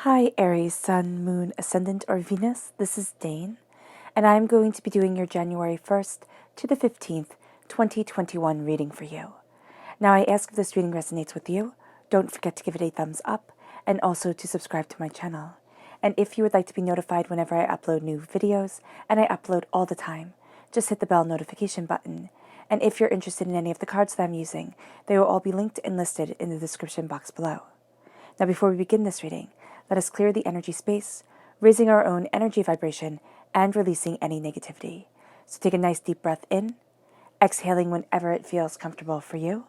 Hi Aries, Sun, Moon, Ascendant, or Venus. This is Dane, and I'm going to be doing your January 1st to the 15th, 2021 reading for you. Now, I ask if this reading resonates with you, don't forget to give it a thumbs up, and also to subscribe to my channel. And if you would like to be notified whenever I upload new videos, and I upload all the time, just hit the bell notification button. And if you're interested in any of the cards that I'm using, they will all be linked and listed in the description box below. Now, before we begin this reading, let us clear the energy space, raising our own energy vibration and releasing any negativity. So take a nice deep breath in, exhaling whenever it feels comfortable for you.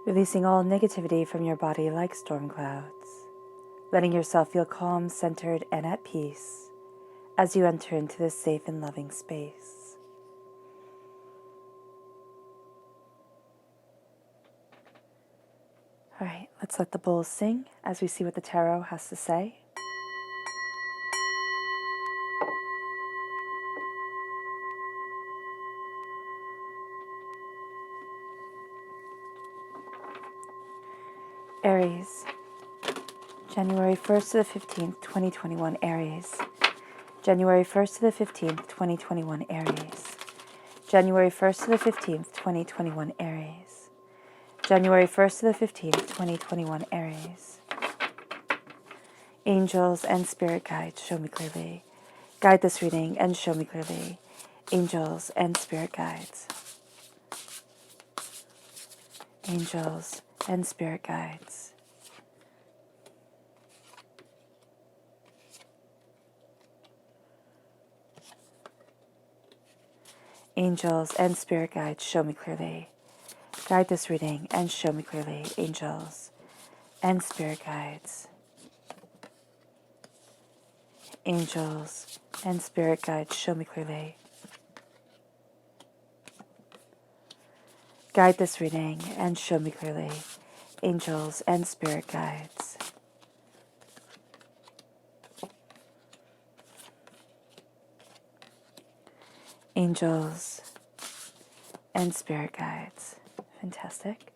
Releasing all negativity from your body like storm clouds, letting yourself feel calm, centered, and at peace as you enter into this safe and loving space. All right, let's let the bowls sing as we see what the tarot has to say. Aries, January 1st to the 15th, 2021, Aries. January 1st to the 15th, 2021, Aries. January 1st to the 15th, 2021, Aries. January 1st to the 15th, 2021, Aries. Angels and spirit guides, show me clearly. Guide this reading and show me clearly. Angels and spirit guides. Angels and spirit guides. Angels and spirit guides, show me clearly. Guide this reading and show me clearly. Angels and spirit guides. Angels and spirit guides, show me clearly. Guide this reading and show me clearly. Angels and spirit guides. Angels and spirit guides. Fantastic.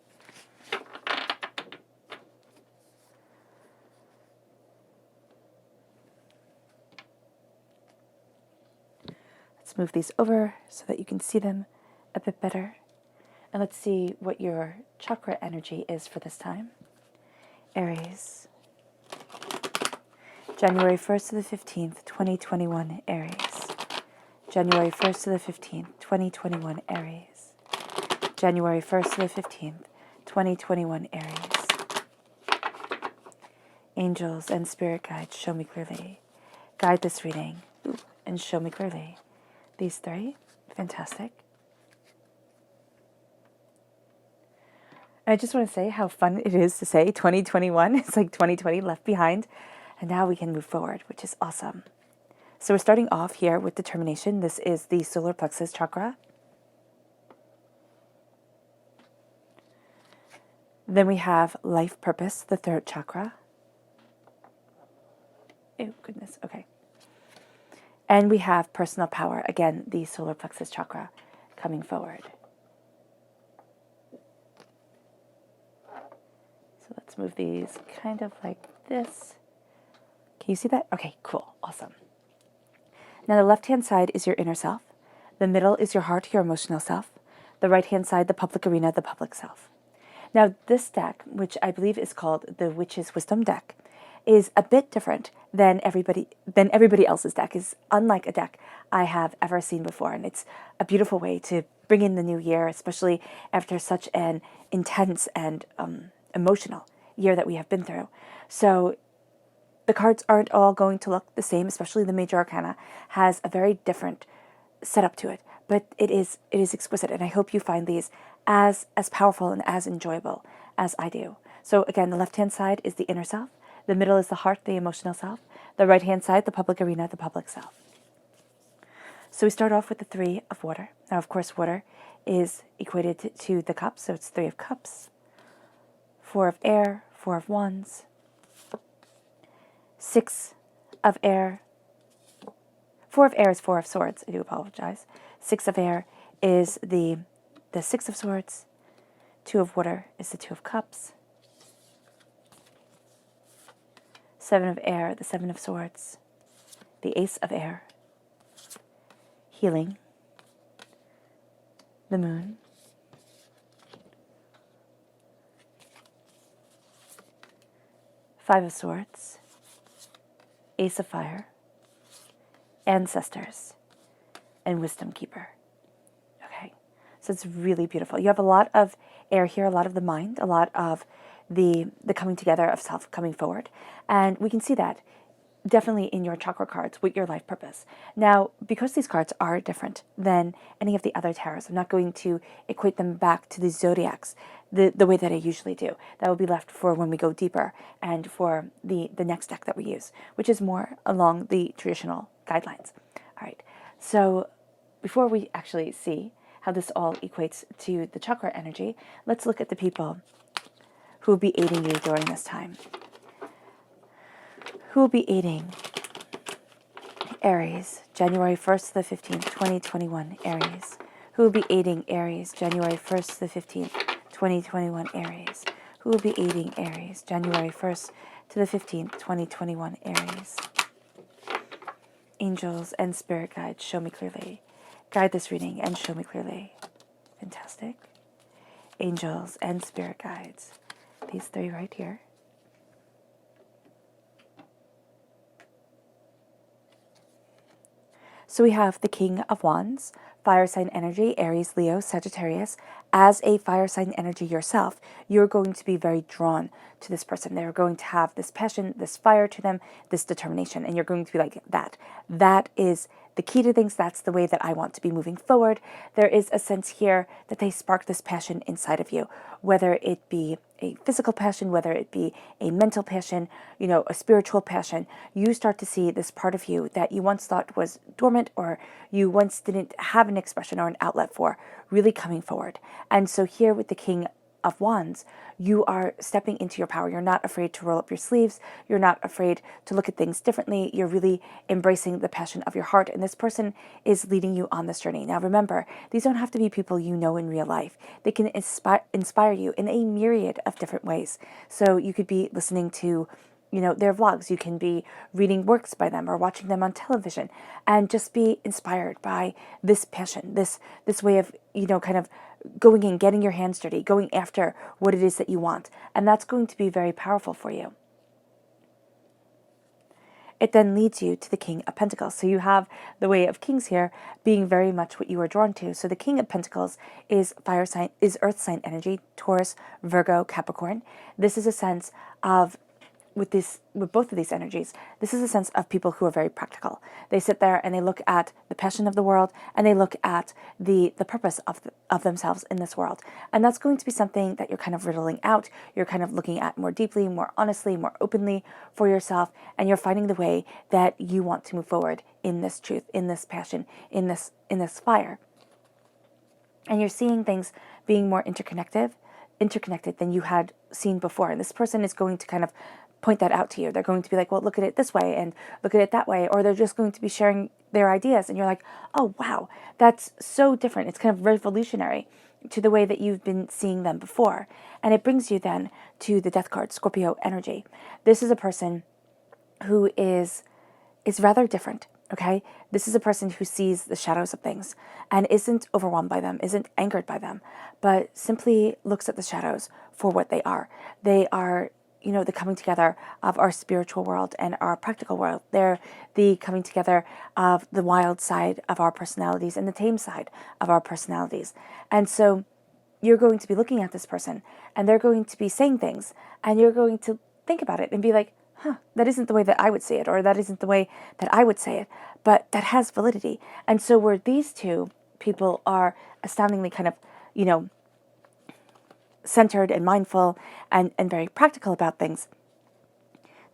Let's move these over so that you can see them a bit better. And let's see what your chakra energy is for this time. Aries. January 1st to the 15th, 2021, Aries. January 1st to the 15th, 2021, Aries. January 1st to the 15th, 2021, Aries. Angels and spirit guides, show me clearly. Guide this reading and show me clearly. These three, fantastic. I just want to say how fun it is to say 2021. It's like 2020 left behind, and now we can move forward, which is awesome. So we're starting off here with determination. This is the solar plexus chakra. Then we have life purpose, the third chakra. Oh, goodness. Okay. And we have personal power, again, the solar plexus chakra coming forward. So let's move these kind of like this. Can you see that? Okay, cool. Awesome. Now the left-hand side is your inner self. The middle is your heart, your emotional self. The right-hand side, the public arena, the public self. Now this deck, which I believe is called the Witch's Wisdom deck, is a bit different than everybody else's deck. Is unlike a deck I have ever seen before, and it's a beautiful way to bring in the new year, especially after such an intense and emotional year that we have been through. So the cards aren't all going to look the same, especially the Major Arcana has a very different setup to it, but it is exquisite, and I hope you find these as powerful and as enjoyable as I do. So again, the left-hand side is the inner self, the middle is the heart, the emotional self, the right-hand side, the public arena, the public self. So we start off with the 3 of water. Now, of course, water is equated to the cups, so it's 3 of cups, 4 of air, 4 of wands, 6 of air. 4 of air is 4 of swords. I do apologize. 6 of air is the 6 of swords. 2 of water is the 2 of cups. 7 of air, the 7 of swords. The ace of air. Healing. The moon. Five of swords. Ace of fire. Ancestors. And wisdom keeper. Okay, so it's really beautiful. You have a lot of air here, a lot of the mind, a lot of the coming together of self coming forward. And we can see that definitely in your chakra cards with your life purpose. Now, because these cards are different than any of the other tarots, I'm not going to equate them back to the zodiacs the way that I usually do. That will be left for when we go deeper and for the next deck that we use, which is more along the traditional guidelines. All right, so before we actually see how this all equates to the chakra energy, let's look at the people who will be aiding you during this time. Who will be aiding Aries, January 1st to the 15th, 2021, Aries. Who will be aiding Aries, January 1st to the 15th, 2021, Aries. Who will be aiding Aries, January 1st to the 15th, 2021, Aries. Angels and spirit guides, show me clearly. Guide this reading and show me clearly. Fantastic. Angels and spirit guides. These 3 right here. So we have the King of Wands, fire sign energy, Aries, Leo, Sagittarius. As a fire sign energy yourself, you're going to be very drawn to this person. They're going to have this passion, this fire to them, this determination, and you're going to be like that. That is the key to things. That's the way that I want to be moving forward. There is a sense here that they spark this passion inside of you, whether it be a physical passion, whether it be a mental passion, a spiritual passion. You start to see this part of you that you once thought was dormant or you once didn't have an expression or an outlet for really coming forward. And so here with the King of Wands, you are stepping into your power. You're not afraid to roll up your sleeves. You're not afraid to look at things differently. You're really embracing the passion of your heart, and this person is leading you on this journey. Now remember, these don't have to be people you know in real life. They can inspire you in a myriad of different ways. So you could be listening to their vlogs. You can be reading works by them or watching them on television and just be inspired by this passion, this way of, kind of going in, getting your hands dirty, going after what it is that you want. And that's going to be very powerful for you. It then leads you to the King of Pentacles. So you have the Way of Kings here being very much what you are drawn to. So the King of Pentacles is fire sign, is earth sign energy, Taurus, Virgo, Capricorn. This is a sense of with both of these energies, this is a sense of people who are very practical. They sit there and they look at the passion of the world and they look at the purpose of themselves in this world. And that's going to be something that you're kind of riddling out. You're kind of looking at more deeply, more honestly, more openly for yourself. And you're finding the way that you want to move forward in this truth, in this passion, in this fire. And you're seeing things being more interconnected, interconnected than you had seen before. And this person is going to kind of point that out to you. They're going to be like, well, look at it this way and look at it that way. Or they're just going to be sharing their ideas. And you're like, oh, wow, that's so different. It's kind of revolutionary to the way that you've been seeing them before. And it brings you then to the Death card, Scorpio energy. This is a person who is rather different, okay? This is a person who sees the shadows of things and isn't overwhelmed by them, isn't angered by them, but simply looks at the shadows for what they are. They are, the coming together of our spiritual world and our practical world. They're the coming together of the wild side of our personalities and the tame side of our personalities. And so you're going to be looking at this person and they're going to be saying things and you're going to think about it and be like, that isn't the way that I would say it, or that isn't the way that I would say it, but that has validity. And so where these two people are astoundingly kind of, centered and mindful and very practical about things,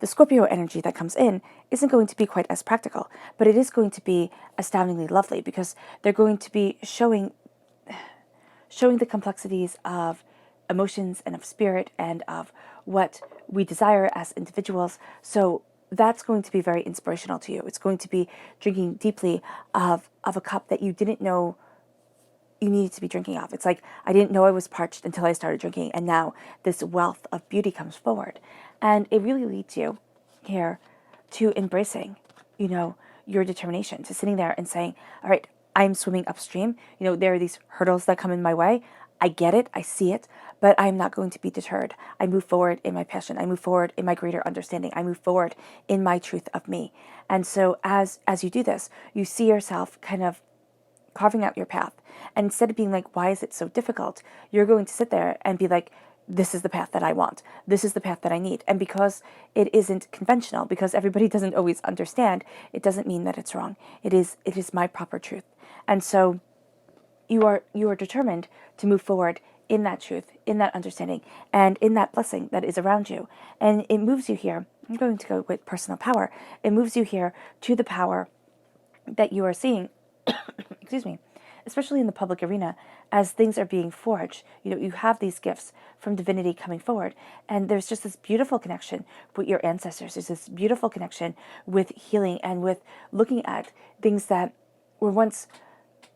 the Scorpio energy that comes in isn't going to be quite as practical, but it is going to be astoundingly lovely because they're going to be showing the complexities of emotions and of spirit and of what we desire as individuals. So that's going to be very inspirational to you. It's going to be drinking deeply of a cup that you didn't know you needed to be drinking of. It's like, I didn't know I was parched until I started drinking, and now this wealth of beauty comes forward. And it really leads you here to embracing, your determination, to sitting there and saying, all right, I'm swimming upstream. There are these hurdles that come in my way. I get it. I see it, but I'm not going to be deterred. I move forward in my passion. I move forward in my greater understanding. I move forward in my truth of me. And so as you do this, you see yourself kind of carving out your path. And instead of being like, why is it so difficult? You're going to sit there and be like, this is the path that I want. This is the path that I need. And because it isn't conventional, because everybody doesn't always understand, it doesn't mean that it's wrong. It is my proper truth. And so you are determined to move forward in that truth, in that understanding, and in that blessing that is around you. And it moves you here. I'm going to go with personal power. It moves you here to the power that you are seeing, excuse me, especially in the public arena, as things are being forged. You have these gifts from Divinity coming forward, and there's just this beautiful connection with your ancestors. There's this beautiful connection with healing and with looking at things that were once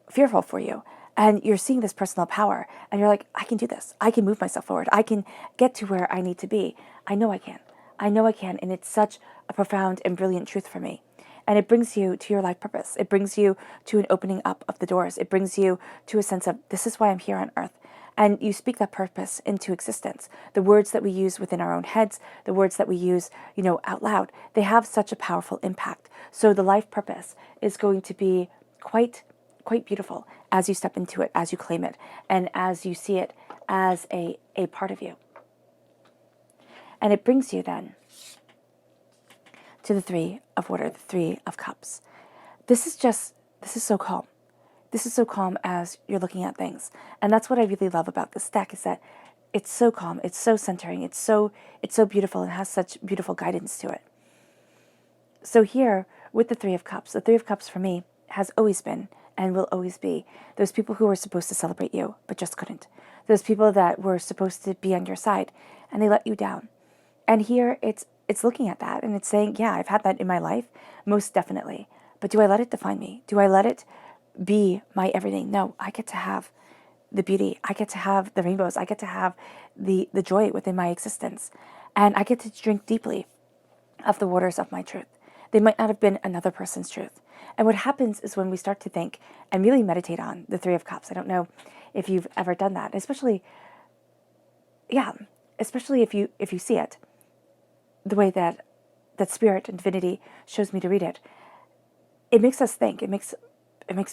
fearful for you. And you're seeing this personal power, and you're like, I can do this. I can move myself forward. I can get to where I need to be. I know I can. I know I can, and it's such a profound and brilliant truth for me. And it brings you to your life purpose. It brings you to an opening up of the doors. It brings you to a sense of, this is why I'm here on earth. And you speak that purpose into existence. The words that we use within our own heads, the words that we use, out loud, they have such a powerful impact. So the life purpose is going to be quite beautiful as you step into it, as you claim it, and as you see it as a part of you. And it brings you then to the Three of Water, the Three of Cups. This is so calm. This is so calm as you're looking at things. And that's what I really love about this deck, is that it's so calm, it's so centering, it's so beautiful, and has such beautiful guidance to it. So here, with the Three of Cups, the Three of Cups for me has always been and will always be those people who were supposed to celebrate you, but just couldn't. Those people that were supposed to be on your side, and they let you down. And here, it's looking at that, and it's saying, yeah, I've had that in my life, most definitely. But do I let it define me? Do I let it be my everything? No, I get to have the beauty. I get to have the rainbows. I get to have the joy within my existence. And I get to drink deeply of the waters of my truth. They might not have been another person's truth. And what happens is when we start to think and really meditate on the Three of Cups, I don't know if you've ever done that, especially if you see it, the way that Spirit and Divinity shows me to read it, it makes us think. It makes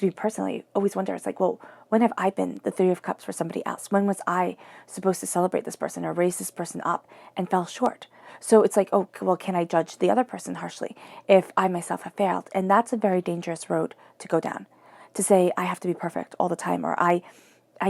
me personally always wonder. It's like, well, when have I been the Three of Cups for somebody else? When was I supposed to celebrate this person or raise this person up and fell short? So it's like, oh, well, can I judge the other person harshly if I myself have failed? And that's a very dangerous road to go down, to say I have to be perfect all the time, or I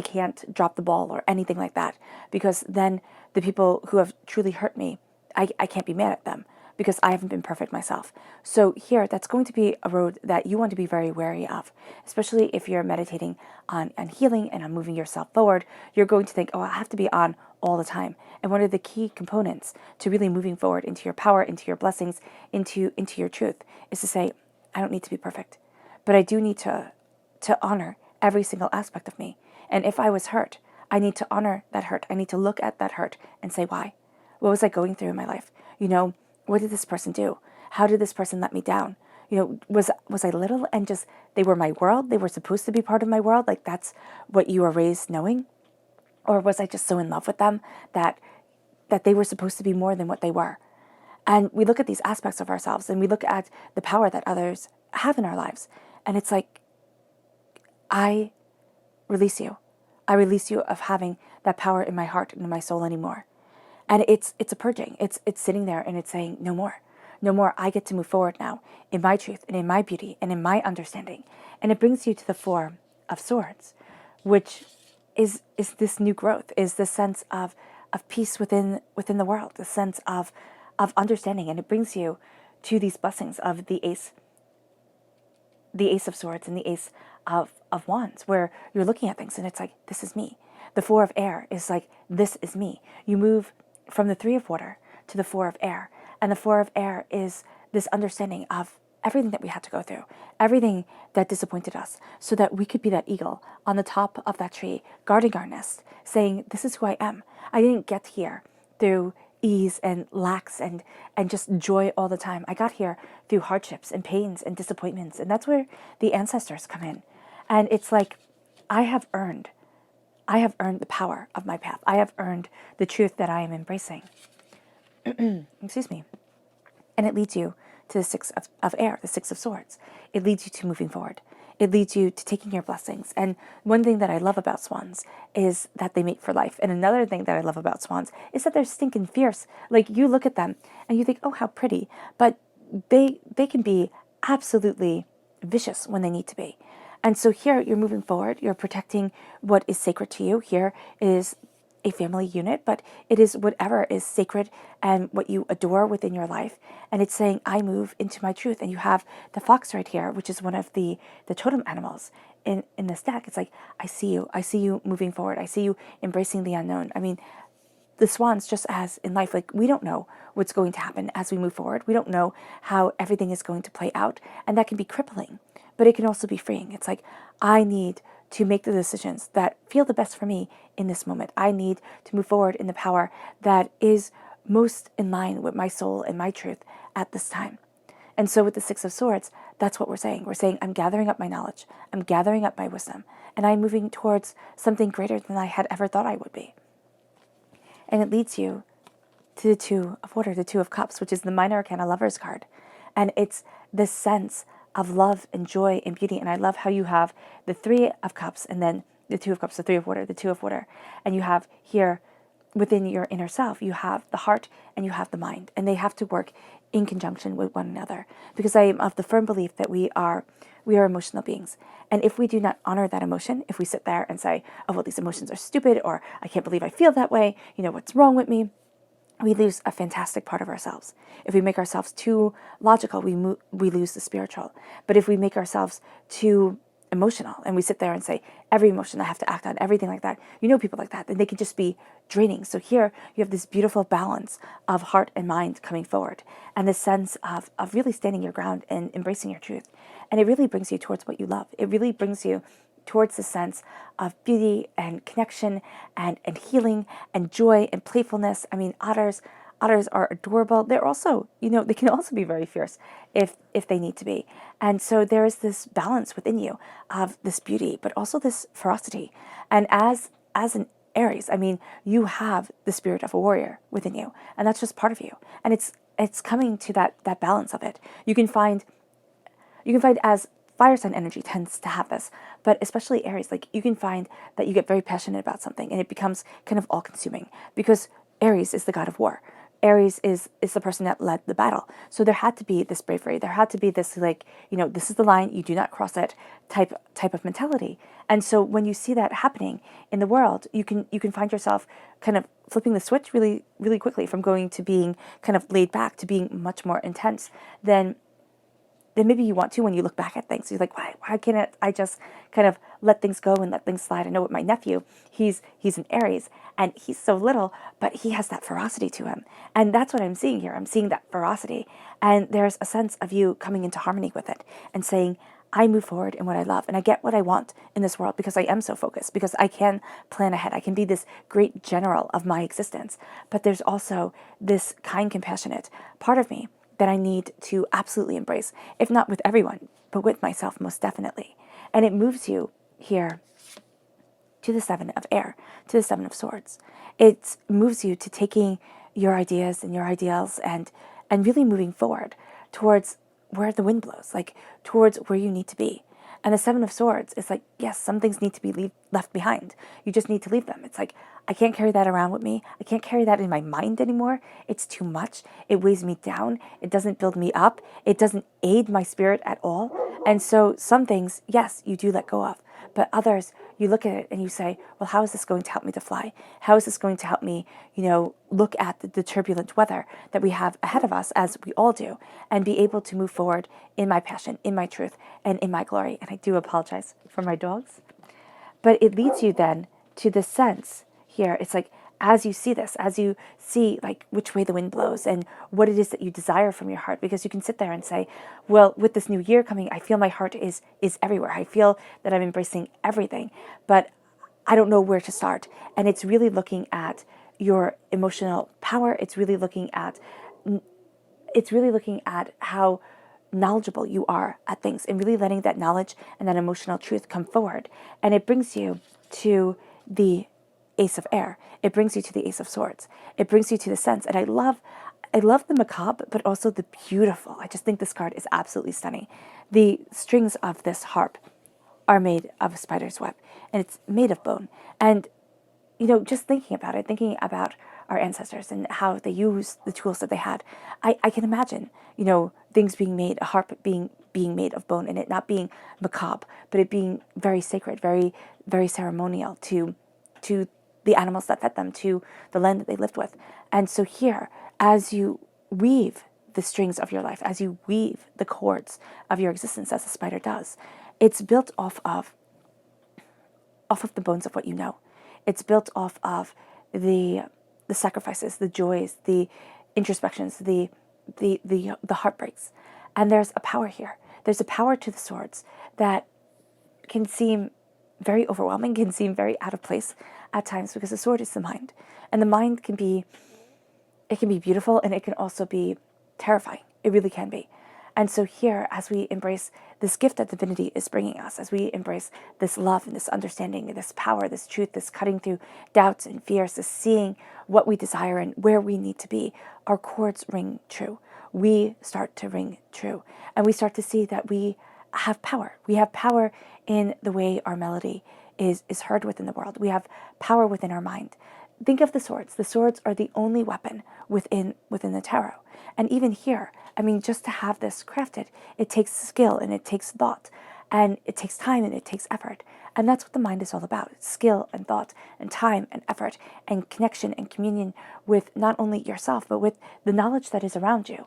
can't drop the ball or anything like that, because then the people who have truly hurt me, I can't be mad at them. because I haven't been perfect myself. So here, that's going to be a road that you want to be very wary of, especially if you're meditating on healing and on moving yourself forward. You're going to think, oh, I have to be on all the time. And one of the key components to really moving forward into your power, into your blessings, into your truth is to say, I don't need to be perfect, but I do need to honor every single aspect of me. And if I was hurt, I need to honor that hurt. I need to look at that hurt and say, why? What was I going through in my life? What did this person do? How did this person let me down? Was I little and just, they were my world? They were supposed to be part of my world? Like, that's what you were raised knowing? Or was I just so in love with them that they were supposed to be more than what they were? And we look at these aspects of ourselves and we look at the power that others have in our lives. And it's like, I release you. I release you of having that power in my heart and in my soul anymore. And it's a purging. It's sitting there and it's saying, no more. No more. I get to move forward now in my truth and in my beauty and in my understanding. And it brings you to the Four of Swords, which is this new growth, is the sense of peace within the world, the sense of understanding. And it brings you to these blessings of the Ace of Swords and the Ace of Wands, where you're looking at things and it's like, this is me. The Four of Air is like, this is me. You move from the Three of Water to the Four of Air. And the Four of Air is this understanding of everything that we had to go through, everything that disappointed us, so that we could be that eagle on the top of that tree, guarding our nest, saying, this is who I am. I didn't get here through ease and lax and just joy all the time. I got here through hardships and pains and disappointments. And that's where the ancestors come in. And it's like, I have earned the power of my path. I have earned the truth that I am embracing. Excuse me. And it leads you to the Six of Air, the Six of Swords. It leads you to moving forward. It leads you to taking your blessings. And one thing that I love about swans is that they mate for life. And another thing that I love about swans is that they're stinking fierce. Like, you look at them and you think, oh, how pretty. But they can be absolutely vicious when they need to be. And so here you're moving forward. You're protecting what is sacred to you. Here is a family unit, but it is whatever is sacred and what you adore within your life. And it's saying, I move into my truth. And you have the fox right here, which is one of the totem animals in this deck. It's like, I see you moving forward. I see you embracing the unknown. I mean, the swans, just as in life, like, we don't know what's going to happen as we move forward. We don't know how everything is going to play out. And that can be crippling, but it can also be freeing. It's like, I need to make the decisions that feel the best for me in this moment. I need to move forward in the power that is most in line with my soul and my truth at this time. And so with the Six of Swords, that's what we're saying. We're saying, I'm gathering up my knowledge. I'm gathering up my wisdom. And I'm moving towards something greater than I had ever thought I would be. And it leads you to the Two of Water, the Two of Cups, which is the Minor Arcana Lover's card. And it's this sense of love and joy and beauty. And I love how you have the Three of Cups and then the Two of Cups, the Three of Water, the Two of Water. And you have here within your inner self, you have the heart and you have the mind. And they have to work in conjunction with one another. Because I am of the firm belief that we are emotional beings. And if we do not honor that emotion, if we sit there and say, oh, well, these emotions are stupid, or I can't believe I feel that way, what's wrong with me? We lose a fantastic part of ourselves. If we make ourselves too logical, we lose the spiritual. But if we make ourselves too emotional and we sit there and say, every emotion I have to act on, everything like that, people like that, then they can just be draining. So here you have this beautiful balance of heart and mind coming forward, and this sense of really standing your ground and embracing your truth. And it really brings you towards what you love. It really brings you towards the sense of beauty and connection and healing and joy and playfulness. I mean, otters are adorable. They're also, they can also be very fierce if they need to be. And so there is this balance within you of this beauty, but also this ferocity. And as an Aries, I mean, you have the spirit of a warrior within you, and that's just part of you. And it's coming to that balance of it. You can find as fire sign energy tends to have this, but especially Aries, like, you can find that you get very passionate about something and it becomes kind of all consuming, because Aries is the god of war. Aries is the person that led the battle. So there had to be this bravery. There had to be this, like, this is the line, you do not cross it type of mentality. And so when you see that happening in the world, you can find yourself kind of flipping the switch really, really quickly from going to being kind of laid back to being much more intense than maybe you want to when you look back at things. You're like, why can't I just kind of let things go and let things slide? I know with my nephew, he's an Aries, and he's so little, but he has that ferocity to him. And that's what I'm seeing here. I'm seeing that ferocity. And there's a sense of you coming into harmony with it and saying, I move forward in what I love and I get what I want in this world because I am so focused, because I can plan ahead. I can be this great general of my existence. But there's also this kind, compassionate part of me that I need to absolutely embrace, if not with everyone, but with myself most definitely. And it moves you here to the Seven of Air, to the Seven of Swords. It moves you to taking your ideas and your ideals and really moving forward towards where the wind blows, like towards where you need to be. And the Seven of Swords is like, yes, some things need to be left behind. You just need to leave them. It's like, I can't carry that around with me. I can't carry that in my mind anymore. It's too much. It weighs me down. It doesn't build me up. It doesn't aid my spirit at all. And so some things, yes, you do let go of. But others, you look at it and you say, well, how is this going to help me to fly? How is this going to help me, look at the turbulent weather that we have ahead of us, as we all do, and be able to move forward in my passion, in my truth, and in my glory. And I do apologize for my dogs. But it leads you then to the sense here. It's like, as you see this, as you see like which way the wind blows and what it is that you desire from your heart, because you can sit there and say, well, with this new year coming, I feel my heart is everywhere. I feel that I'm embracing everything, but I don't know where to start. And it's really looking at your emotional power. It's really looking at how knowledgeable you are at things, and really letting that knowledge and that emotional truth come forward. And it brings you to the Ace of Air. It brings you to the Ace of Swords. It brings you to the sense. And I love the macabre, but also the beautiful. I just think this card is absolutely stunning. The strings of this harp are made of a spider's web, and it's made of bone. And just thinking about our ancestors and how they used the tools that they had, I can imagine, things being made, a harp being made of bone, and it not being macabre, but it being very sacred, very, very ceremonial to the animals that fed them, to the land that they lived with. And so here, as you weave the strings of your life, as you weave the cords of your existence, as the spider does, it's built off of the bones of what you know. It's built off of the sacrifices, the joys, the introspections, the heartbreaks. And there's a power here. There's a power to the swords that can seem very overwhelming, can seem very out of place at times, because the sword is the mind. And the mind can be beautiful, and it can also be terrifying. It really can be. And so here, as we embrace this gift that divinity is bringing us, as we embrace this love and this understanding and this power, this truth, this cutting through doubts and fears, this seeing what we desire and where we need to be, our chords ring true. We start to ring true. And we start to see that we have power. We have power in the way our melody is heard within the world. We have power within our mind. Think of the swords. The swords are the only weapon within the tarot. And even here, I mean, just to have this crafted, it takes skill and it takes thought and it takes time and it takes effort. And that's what the mind is all about. It's skill and thought and time and effort and connection and communion with not only yourself, but with the knowledge that is around you.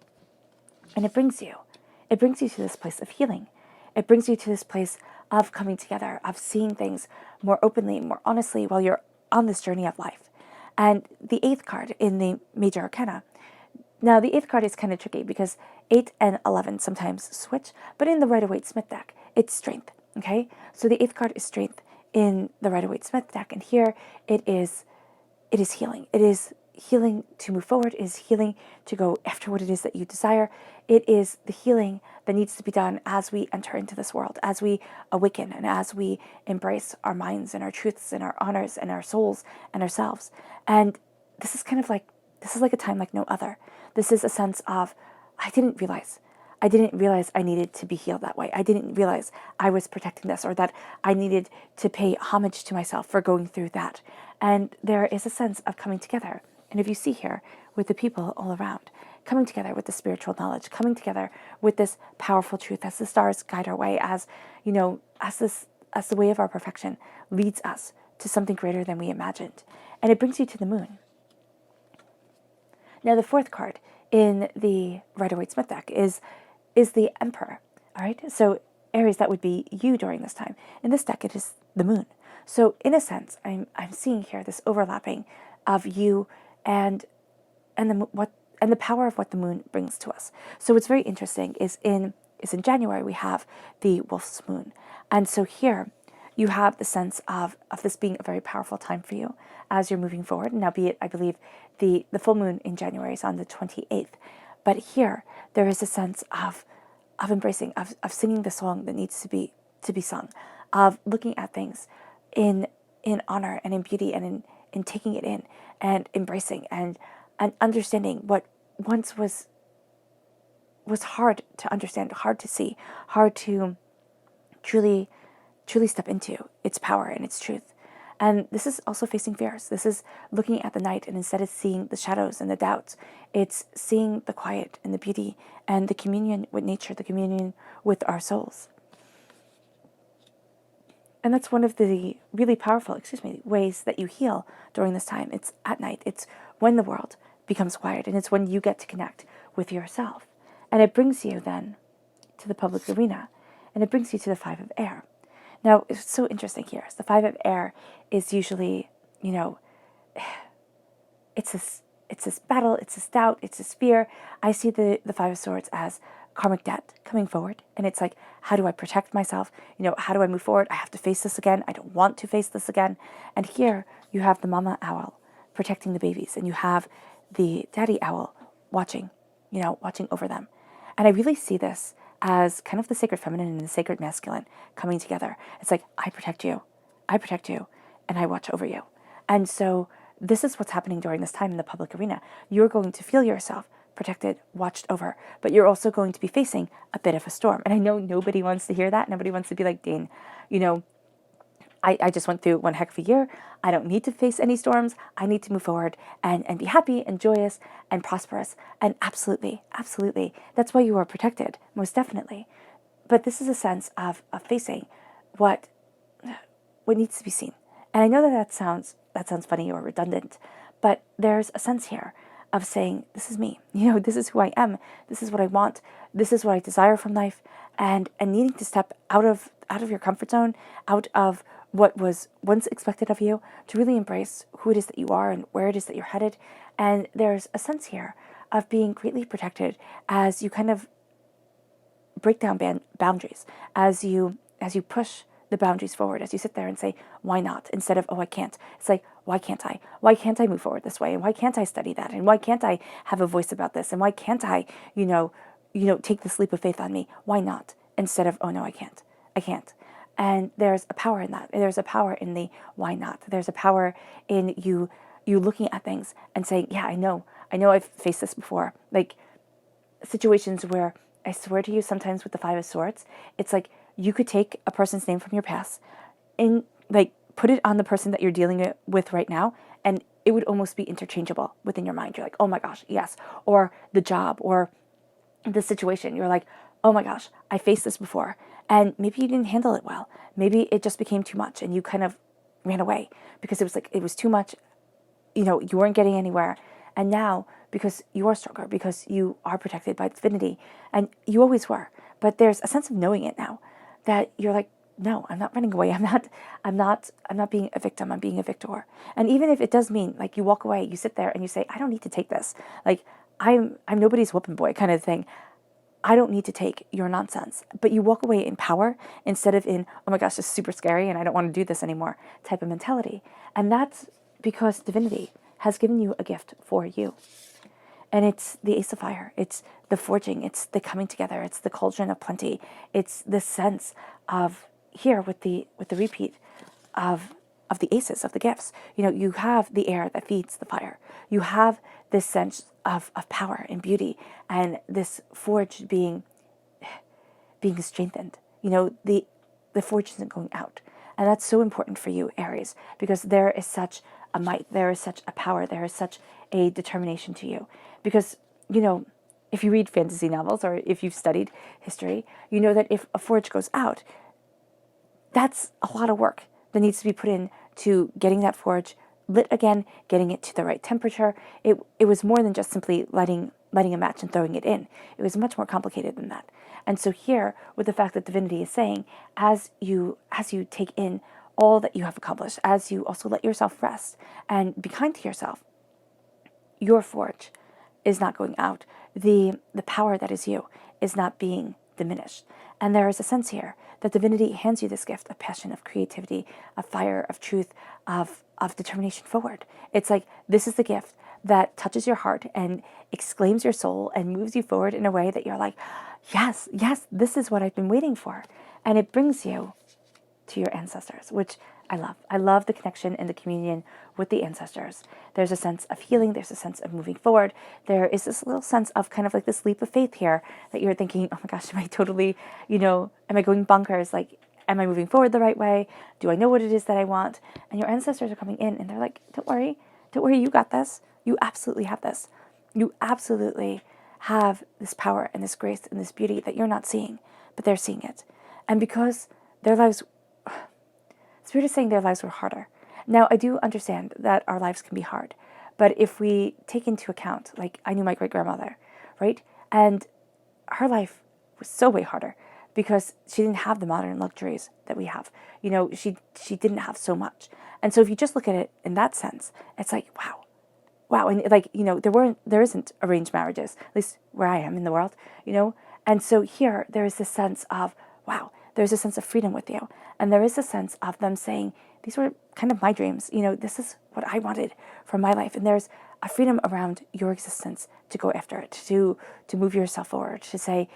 And it brings you to this place of healing. It brings you to this place of coming together, of seeing things more openly, more honestly while you're on this journey of life. And the 8th card in the Major Arcana. Now, the 8th card is kind of tricky because 8 and 11 sometimes switch, but in the Rider-Waite-Smith deck, it's strength, okay? So the 8th card is strength in the Rider-Waite-Smith deck, and here it is healing. It is healing to move forward. It is healing to go after what it is that you desire. It is the healing that needs to be done as we enter into this world, as we awaken and as we embrace our minds and our truths and our honors and our souls and ourselves. And this is like a time like no other. This is a sense of, I didn't realize I needed to be healed that way. I didn't realize I was protecting this, or that I needed to pay homage to myself for going through that. And there is a sense of coming together And if you see here, with the people all around, coming together with the spiritual knowledge, coming together with this powerful truth as the stars guide our way, as, as the way of our perfection leads us to something greater than we imagined. And it brings you to the moon. Now, the fourth card in the Rider-Waite-Smith deck is the Emperor. All right, so Aries, that would be you during this time. In this deck, it is the moon. So in a sense, I'm seeing here this overlapping of you and the power of what the moon brings to us. So what's very interesting is in January we have the Wolf's Moon, and so here you have the sense of this being a very powerful time for you as you're moving forward. Now, be it, I believe the full moon in January is on the 28th, but here there is a sense of embracing, of singing the song that needs to be sung, of looking at things in honor and in beauty and in taking it in and embracing and understanding what once was hard to understand, hard to see, hard to truly step into its power and its truth. And this is also facing fears. This is looking at the night, and instead of seeing the shadows and the doubts, it's seeing the quiet and the beauty and the communion with nature, the communion with our souls. And that's one of the really powerful, ways that you heal during this time. It's at night. It's when the world becomes quiet, and it's when you get to connect with yourself. And it brings you then to the public arena, and it brings you to the Five of Air. Now, it's so interesting here. The Five of Air is usually, it's this battle, it's this doubt, it's this fear. I see the Five of Swords as karmic debt coming forward. And it's like, how do I protect myself? How do I move forward? I have to face this again. I don't want to face this again. And here you have the mama owl protecting the babies, and you have the daddy owl watching over them. And I really see this as kind of the sacred feminine and the sacred masculine coming together. It's like, I protect you, and I watch over you. And so this is what's happening during this time in the public arena. You're going to feel yourself protected, watched over, but you're also going to be facing a bit of a storm. And I know nobody wants to hear that. Nobody wants to be like, Dane, I just went through one heck of a year. I don't need to face any storms. I need to move forward and be happy and joyous and prosperous. And absolutely, that's why you are protected, most definitely. But this is a sense of facing what needs to be seen. And I know that sounds funny or redundant, but there's a sense here of saying, this is me. This is who I am. This is what I want. This is what I desire from life. And needing to step out of your comfort zone, out of what was once expected of you, to really embrace who it is that you are and where it is that you're headed. And there's a sense here of being greatly protected as you kind of break down boundaries, as you push the boundaries forward, as you sit there and say, why not? Instead of, oh, I can't. It's like, why can't I? Why can't I move forward this way? And why can't I study that? And why can't I have a voice about this? And why can't I, take this leap of faith on me? Why not? Instead of, oh no, I can't. And there's a power in that. There's a power in the why not. There's a power in you looking at things and saying, yeah, I know I've faced this before. Like situations where I swear to you, sometimes with the Five of Swords, it's like you could take a person's name from your past and like put it on the person that you're dealing with right now, and it would almost be interchangeable within your mind. You're like, oh my gosh, yes. Or the job or the situation. You're like, oh my gosh, I faced this before. And maybe you didn't handle it well. Maybe it just became too much and you kind of ran away because it was too much. You weren't getting anywhere. And now, because you are stronger, because you are protected by divinity, and you always were, but there's a sense of knowing it now that you're like, no, I'm not running away. I'm not being a victim. I'm being a victor. And even if it does mean like you walk away, you sit there and you say, I don't need to take this. Like I'm nobody's whooping boy kind of thing. I don't need to take your nonsense. But you walk away in power instead of in, oh my gosh, this is super scary and I don't want to do this anymore type of mentality. And that's because divinity has given you a gift for you. And it's the Ace of Fire. It's the forging. It's the coming together. It's the cauldron of plenty. It's the sense of here with the repeat of the aces, of the gifts. You have the air that feeds the fire. You have this sense of power and beauty, and this forge being strengthened. The forge isn't going out. And that's so important for you, Aries, because there is such a might, there is such a power, there is such a determination to you. Because, if you read fantasy novels or if you've studied history, you know that if a forge goes out, that's a lot of work that needs to be put in to getting that forge lit again, getting it to the right temperature. It was more than just simply lighting a match and throwing it in. It was much more complicated than that. And so here, with the fact that Divinity is saying, as you take in all that you have accomplished, as you also let yourself rest and be kind to yourself, your forge is not going out. The power that is you is not being diminished. And there is a sense here that Divinity hands you this gift of passion, of creativity, of fire, of truth, of determination forward. It's like, this is the gift that touches your heart and exclaims your soul and moves you forward in a way that you're like, yes, this is what I've been waiting for. And it brings you to your ancestors, which I love. I love the connection and the communion with the ancestors. There's a sense of healing. There's a sense of moving forward. There is this little sense of kind of like this leap of faith here that you're thinking, oh my gosh, am I totally, am I going bonkers? Like, am I moving forward the right way? Do I know what it is that I want? And your ancestors are coming in and they're like, don't worry, you got this. You absolutely have this. You absolutely have this power and this grace and this beauty that you're not seeing, but they're seeing it. And because their lives, Spirit is saying their lives were harder. Now, I do understand that our lives can be hard, but if we take into account, like I knew my great-grandmother, right? And her life was so way harder because she didn't have the modern luxuries that we have. She didn't have so much. And so if you just look at it in that sense, it's like, wow. And like, there isn't arranged marriages, at least where I am in the world, And so here, there is this sense of, wow, there's a sense of freedom with you. And there is a sense of them saying, these were kind of my dreams. This is what I wanted for my life. And there's a freedom around your existence to go after it, to move yourself forward, to say,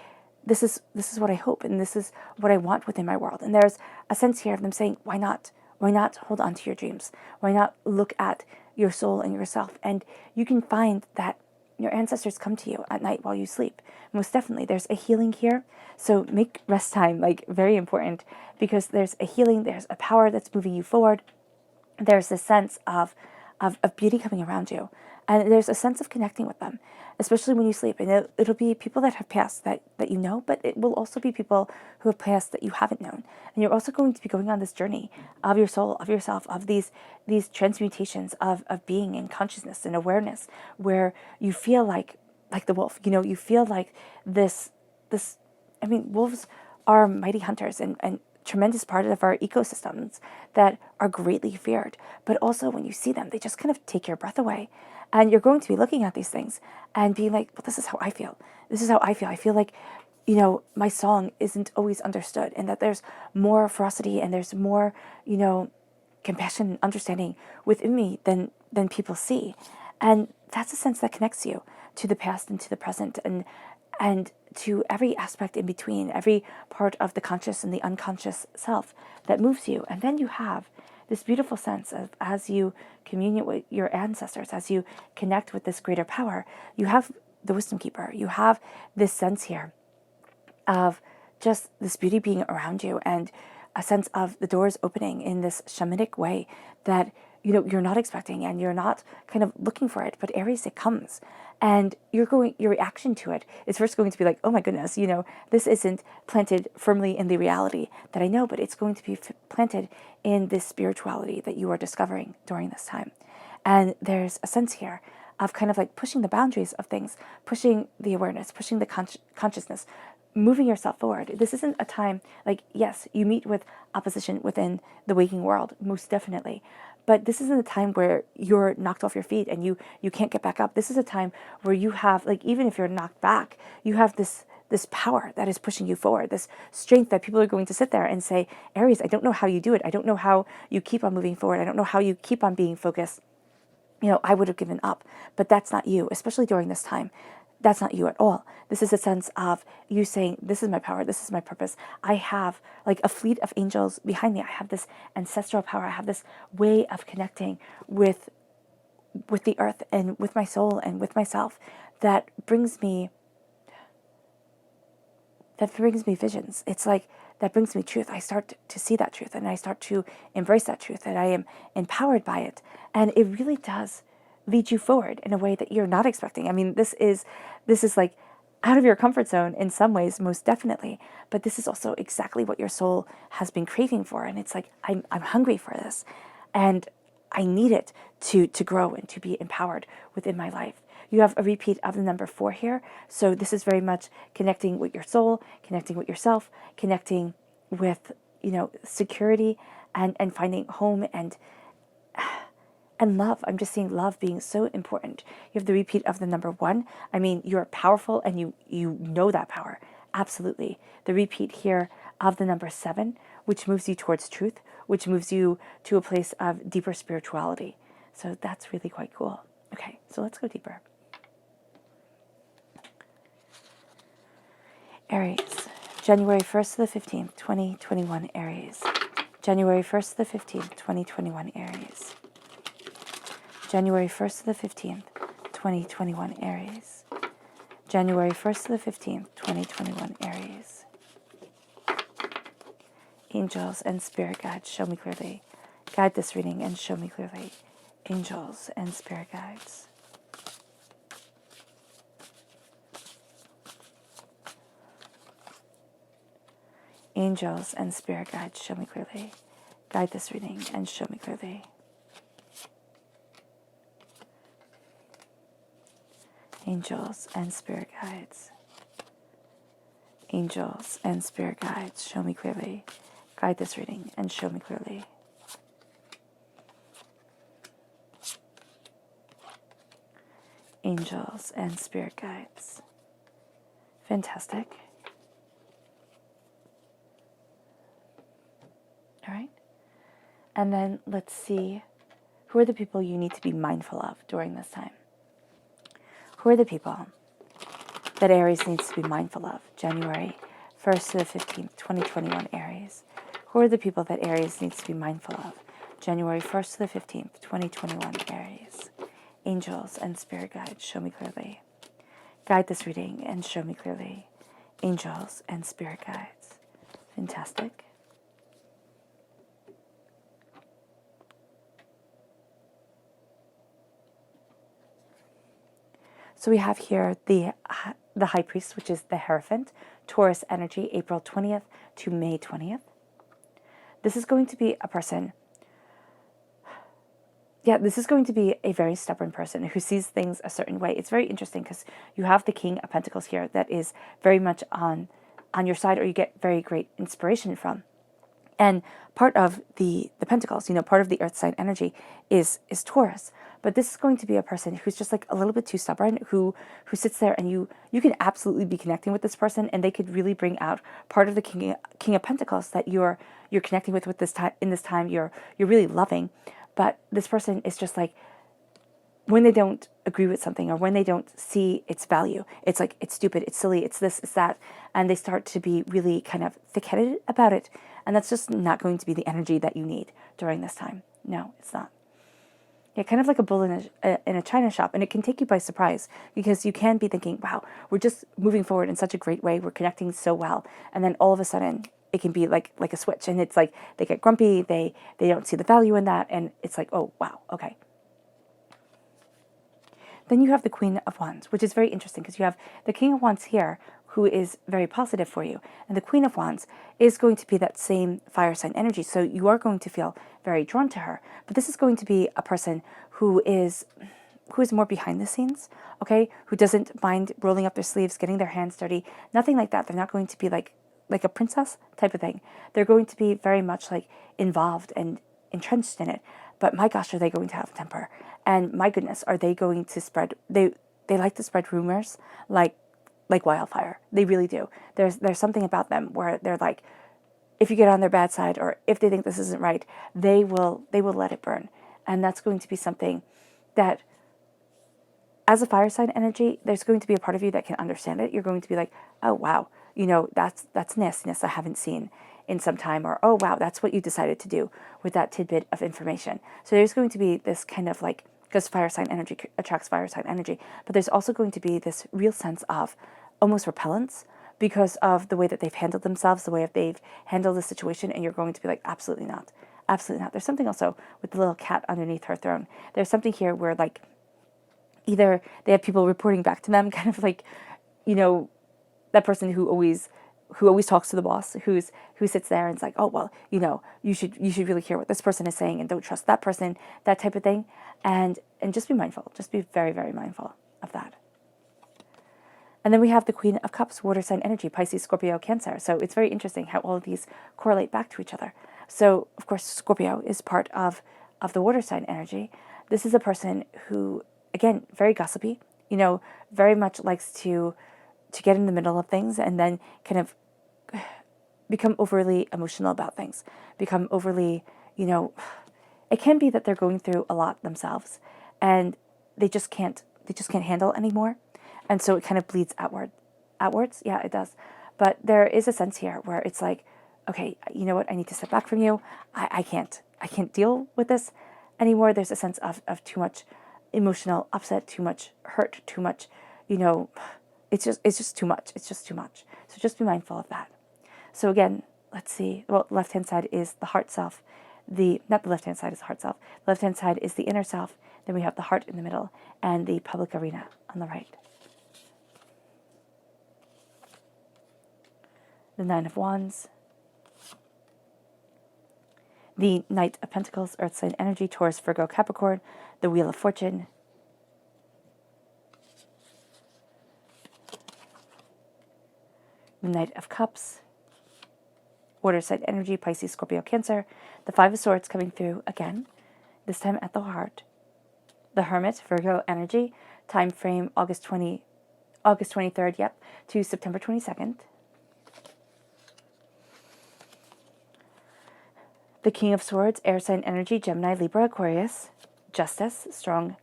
this is what I hope, and this is what I want within my world. And there's a sense here of them saying, why not? Why not hold on to your dreams? Why not look at your soul and yourself? And you can find that your ancestors come to you at night while you sleep. Most definitely, there's a healing here. So make rest time very important, because there's a healing, there's a power that's moving you forward. There's a sense of beauty coming around you. And there's a sense of connecting with them, especially when you sleep. And it'll be people that have passed that you know, but it will also be people who have passed that you haven't known. And you're also going to be going on this journey of your soul, of yourself, of these transmutations of being and consciousness and awareness, where you feel like the wolf. You feel like this. Wolves are mighty hunters and tremendous part of our ecosystems that are greatly feared. But also when you see them, they just kind of take your breath away. And you're going to be looking at these things and being like, well, this is how I feel. This is how I feel. I feel like, my song isn't always understood, and that there's more ferocity and there's more, compassion and understanding within me than people see. And that's a sense that connects you to the past and to the present and to every aspect in between, every part of the conscious and the unconscious self that moves you. And then you have this beautiful sense of, as you commune with your ancestors, as you connect with this greater power, you have the wisdom keeper. You have this sense here of just this beauty being around you, and a sense of the doors opening in this shamanic way that you're not expecting, and you're not kind of looking for it, but Aries, it comes. And your reaction to it is first going to be like, oh my goodness, this isn't planted firmly in the reality that I know, but it's going to be planted in this spirituality that you are discovering during this time. And there's a sense here of kind of like pushing the boundaries of things, pushing the awareness, pushing the consciousness, moving yourself forward. This isn't a time, yes, you meet with opposition within the waking world, most definitely. But this isn't a time where you're knocked off your feet and you can't get back up. This is a time where you have, even if you're knocked back, you have this power that is pushing you forward, this strength that people are going to sit there and say, Aries, I don't know how you do it. I don't know how you keep on moving forward. I don't know how you keep on being focused. I would have given up. But that's not you, especially during this time. That's not you at all. This is a sense of you saying, this is my power, this is my purpose. I have a fleet of angels behind me. I have this ancestral power. I have this way of connecting with the earth and with my soul and with myself that brings me that brings me visions. It's like that brings me truth. I start to see that truth, and I start to embrace that truth, and I am empowered by it. And it really does lead you forward in a way that you're not expecting. I mean, this is like out of your comfort zone in some ways, most definitely. But this is also exactly what your soul has been craving for. And it's like, I'm hungry for this. And I need it to grow and to be empowered within my life. You have a repeat of the number 4 here. So this is very much connecting with your soul, connecting with yourself, connecting with, security and finding home and love. I'm just seeing love being so important. You have the repeat of the number 1. I mean, you're powerful and you know that power. Absolutely. The repeat here of the number 7, which moves you towards truth, which moves you to a place of deeper spirituality. So that's really quite cool. Okay, so let's go deeper. Aries, January 1st to the 15th, 2021 Aries. January 1st to the 15th, 2021 Aries. January 1st to the 15th, 2021 Aries. January 1st to the 15th, 2021 Aries. Angels and spirit guides, show me clearly. Guide this reading and show me clearly. Angels and spirit guides. Angels and spirit guides, show me clearly. Guide this reading and show me clearly. Angels and spirit guides. Angels and spirit guides, show me clearly. Guide this reading and show me clearly. Angels and spirit guides. Fantastic. All right. And then let's see, who are the people you need to be mindful of during this time? Who are the people that Aries needs to be mindful of? January 1st to the 15th, 2021 Aries. Who are the people that Aries needs to be mindful of? January 1st to the 15th, 2021 Aries. Angels and spirit guides, show me clearly. Guide this reading and show me clearly. Angels and spirit guides. Fantastic. So we have here the High Priest, which is the Hierophant, Taurus energy, April 20th to May 20th. This is going to be a person, this is going to be a very stubborn person who sees things a certain way. It's very interesting because you have the King of Pentacles here that is very much on your side, or you get very great inspiration from. And part of the Pentacles, part of the Earth sign energy is Taurus. But this is going to be a person who's just like a little bit too stubborn, who sits there, and you can absolutely be connecting with this person, and they could really bring out part of the King of Pentacles that you're connecting with this time. In this time, you're really loving. But this person is just like, when they don't agree with something, or when they don't see its value, it's like, it's stupid, it's silly, it's this, it's that. And they start to be really kind of thick-headed about it. And that's just not going to be the energy that you need during this time. No, it's not. Yeah, kind of like a bull in a china shop. And it can take you by surprise, because you can be thinking, wow, we're just moving forward in such a great way. We're connecting so well. And then all of a sudden, it can be like a switch. And it's like they get grumpy. They don't see the value in that. And it's like, oh, wow, okay. Then you have the Queen of Wands, which is very interesting, because you have the King of Wands here, who is very positive for you. And the Queen of Wands is going to be that same fire sign energy. So you are going to feel very drawn to her. But this is going to be a person who is more behind the scenes, okay? Who doesn't mind rolling up their sleeves, getting their hands dirty, nothing like that. They're not going to be like a princess type of thing. They're going to be very much like involved and entrenched in it. But my gosh, are they going to have a temper? And my goodness, are they going to spread, they like to spread rumors like wildfire. They really do. There's something about them where they're like, if you get on their bad side, or if they think this isn't right, they will let it burn. And that's going to be something that, as a fire sign energy, there's going to be a part of you that can understand it. You're going to be like, oh wow, that's nastiness I haven't seen in some time, or oh wow, that's what you decided to do with that tidbit of information. So there's going to be this kind of like, because fire sign energy attracts fire sign energy, but there's also going to be this real sense of almost repellence, because of the way that they've handled themselves, the way that they've handled the situation, and you're going to be like, absolutely not. Absolutely not. There's something also with the little cat underneath her throne. There's something here where like either they have people reporting back to them, kind of like, you know, that person who always talks to the boss, who sits there and is like, oh well, you know, you should really hear what this person is saying and don't trust that person, that type of thing, and just be mindful, just be very, very mindful of that. And then we have the Queen of Cups, water sign energy, Pisces, Scorpio, Cancer. So it's very interesting how all of these correlate back to each other. So of course Scorpio is part of the water sign energy. This is a person who, again, very gossipy, you know, very much likes to get in the middle of things and then kind of become overly emotional about things, become overly, you know, it can be that they're going through a lot themselves and they just can't handle anymore. And so it kind of bleeds outwards. Yeah, it does. But there is a sense here where it's like, okay, you know what? I need to step back from you. I can't deal with this anymore. There's a sense of too much emotional upset, too much hurt, too much, you know, it's just too much. It's just too much. So just be mindful of that. So again, let's see. Well, the left-hand side is the heart self. Not the left-hand side is the heart self. The left-hand side is the inner self. Then we have the heart in the middle and the public arena on the right. The Nine of Wands. The Knight of Pentacles, Earth sign energy, Taurus, Virgo, Capricorn. The Wheel of Fortune. The Knight of Cups, water sign energy, Pisces, Scorpio, Cancer. The Five of Swords coming through again, this time at the heart. The Hermit, Virgo energy, time frame August 23rd, to September 22nd. The King of Swords, air sign energy, Gemini, Libra, Aquarius. Justice, strong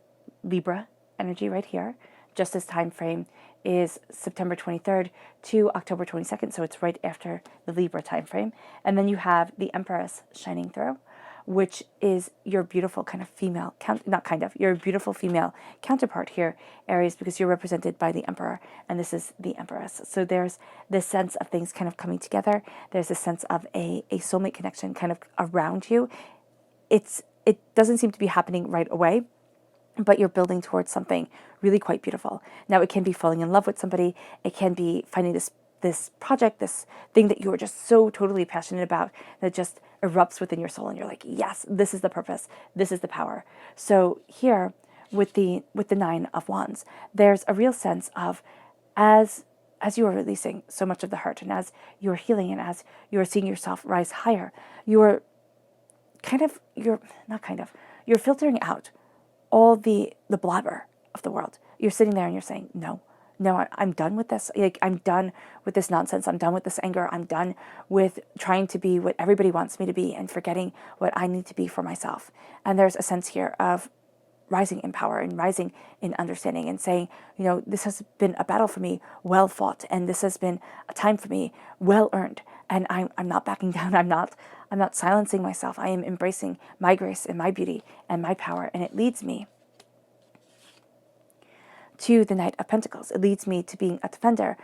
Libra energy right here. Justice time frame is September 23rd to October 22nd, so it's right after the Libra time frame. And then you have the Empress shining through, which is your beautiful kind of female, your beautiful female counterpart here, Aries, because you're represented by the Emperor, and this is the Empress. So there's this sense of things kind of coming together. There's a sense of a soulmate connection kind of around you. It doesn't seem to be happening right away, but you're building towards something really quite beautiful. Now, it can be falling in love with somebody. It can be finding this project, this thing that you are just so totally passionate about that just erupts within your soul, and you're like, yes, this is the purpose. This is the power. So here, with the Nine of Wands, there's a real sense of as you are releasing so much of the hurt, and as you're healing, and as you're seeing yourself rise higher, you're filtering out all the blabber of the world. You're sitting there and you're saying, no, I'm done with this. Like, I'm done with this nonsense. I'm done with this anger. I'm done with trying to be what everybody wants me to be and forgetting what I need to be for myself. And there's a sense here of rising in power and rising in understanding and saying, you know, this has been a battle for me, well fought, and this has been a time for me, well earned. And I'm not backing down. I'm not silencing myself. I am embracing my grace and my beauty and my power. And it leads me to the Knight of Pentacles. It leads me to being a defender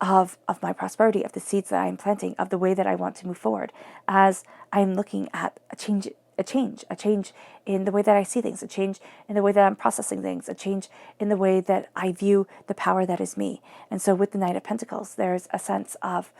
of my prosperity, of the seeds that I'm planting, of the way that I want to move forward, as I'm looking at a change in the way that I see things, a change in the way that I'm processing things, a change in the way that I view the power that is me. And so with the Knight of Pentacles, there's a sense of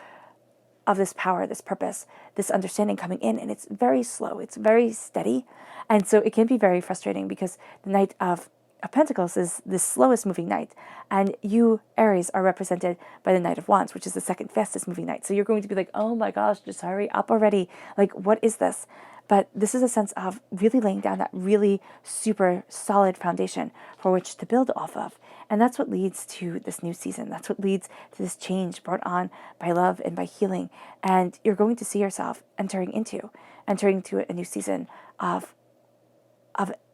this power, this purpose, this understanding coming in, and it's very slow, it's very steady. And so it can be very frustrating because the Knight of Pentacles is the slowest moving knight, and you, Aries, are represented by the Knight of Wands, which is the second fastest moving knight. So you're going to be like, oh my gosh, just hurry up already. Like, what is this? But this is a sense of really laying down that really super solid foundation for which to build off of. And that's what leads to this new season. That's what leads to this change brought on by love and by healing. And you're going to see yourself entering into a new season of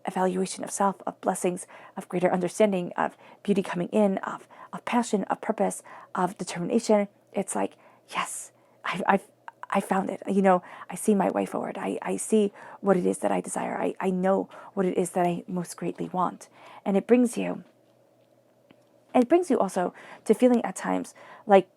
evaluation of self, of blessings, of greater understanding, of beauty coming in, of passion, of purpose, of determination. It's like, yes, I found it. You know, I see my way forward. I see what it is that I desire. I know what it is that I most greatly want. And it brings you also to feeling at times like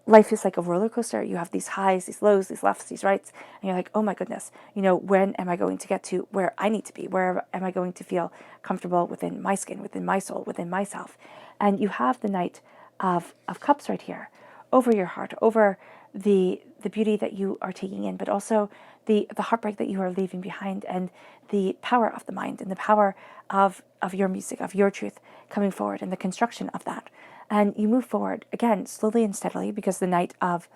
life is like a roller coaster. You have these highs, these lows, these lefts, these rights, and you're like, oh my goodness, when am I going to get to where I need to be? Where am I going to feel comfortable within my skin, within my soul, within myself? And you have the Knight of Cups right here over your heart, over the beauty that you are taking in, but also the heartbreak that you are leaving behind, and the power of the mind, and the power of your music, of your truth coming forward, and the construction of that. And you move forward again slowly and steadily, because the Knight of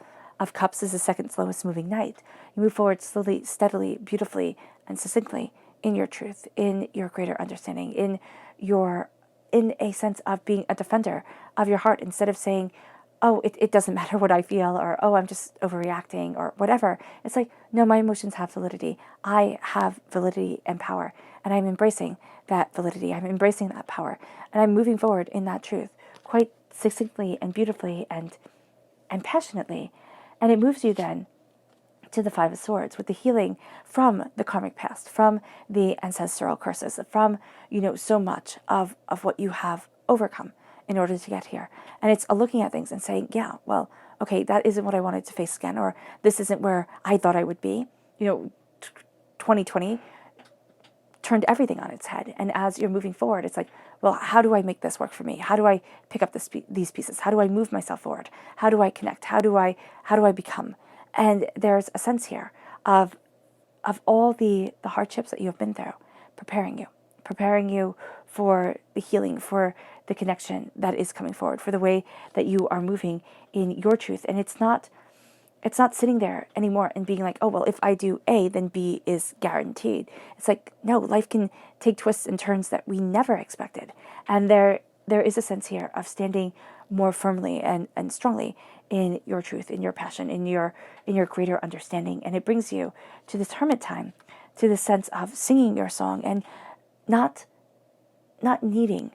Cups is the second slowest moving knight. You move forward slowly, steadily, beautifully, and succinctly in your truth, in your greater understanding, in a sense of being a defender of your heart, instead of saying, oh, it doesn't matter what I feel, or, oh, I'm just overreacting, or whatever. It's like, no, my emotions have validity. I have validity and power, and I'm embracing that validity. I'm embracing that power, and I'm moving forward in that truth quite succinctly and beautifully and passionately. And it moves you then to the Five of Swords, with the healing from the karmic past, from the ancestral curses, from, so much of what you have overcome in order to get here. And it's looking at things and saying, yeah, well, okay, that isn't what I wanted to face again, or this isn't where I thought I would be. 2020 turned everything on its head. And as you're moving forward, it's like, well, how do I make this work for me? How do I pick up these pieces? How do I move myself forward? How do I connect? How do I become? And there's a sense here of all the hardships that you have been through, preparing you for the healing, for the connection that is coming forward, for the way that you are moving in your truth. And it's not sitting there anymore and being like, oh, well, if I do A, then B is guaranteed. It's like, no, life can take twists and turns that we never expected. And there is a sense here of standing more firmly and strongly in your truth, in your passion, in your greater understanding. And it brings you to this hermit time, to the sense of singing your song and not needing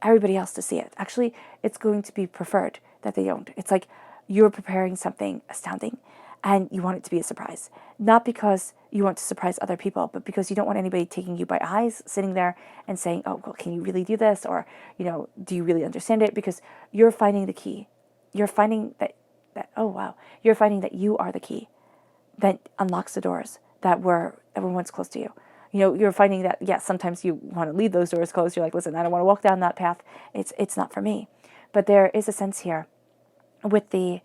everybody else to see it. Actually, it's going to be preferred that they don't. It's like you're preparing something astounding and you want it to be a surprise. Not because you want to surprise other people, but because you don't want anybody taking you by eyes, sitting there and saying, oh, well, can you really do this? Or, do you really understand it? Because you're finding the key. You're finding that oh, wow. You're finding that you are the key that unlocks the doors that were once close to you. You're finding that, yes, sometimes you want to leave those doors closed. You're like, listen, I don't want to walk down that path. It's not for me. But there is a sense here with the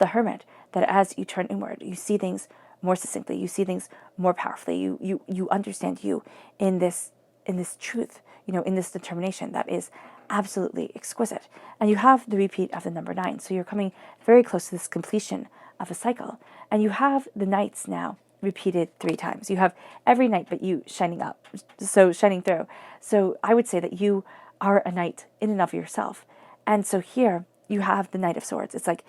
hermit that as you turn inward, you see things more succinctly. You see things more powerfully. You understand you in this truth, in this determination that is absolutely exquisite. And you have the repeat of the number 9. So you're coming very close to this completion of a cycle. And you have the nights now repeated 3 times. You have every night but you shining up, so shining through. So I would say that you are a knight in and of yourself. And so here you have the Knight of Swords. It's like,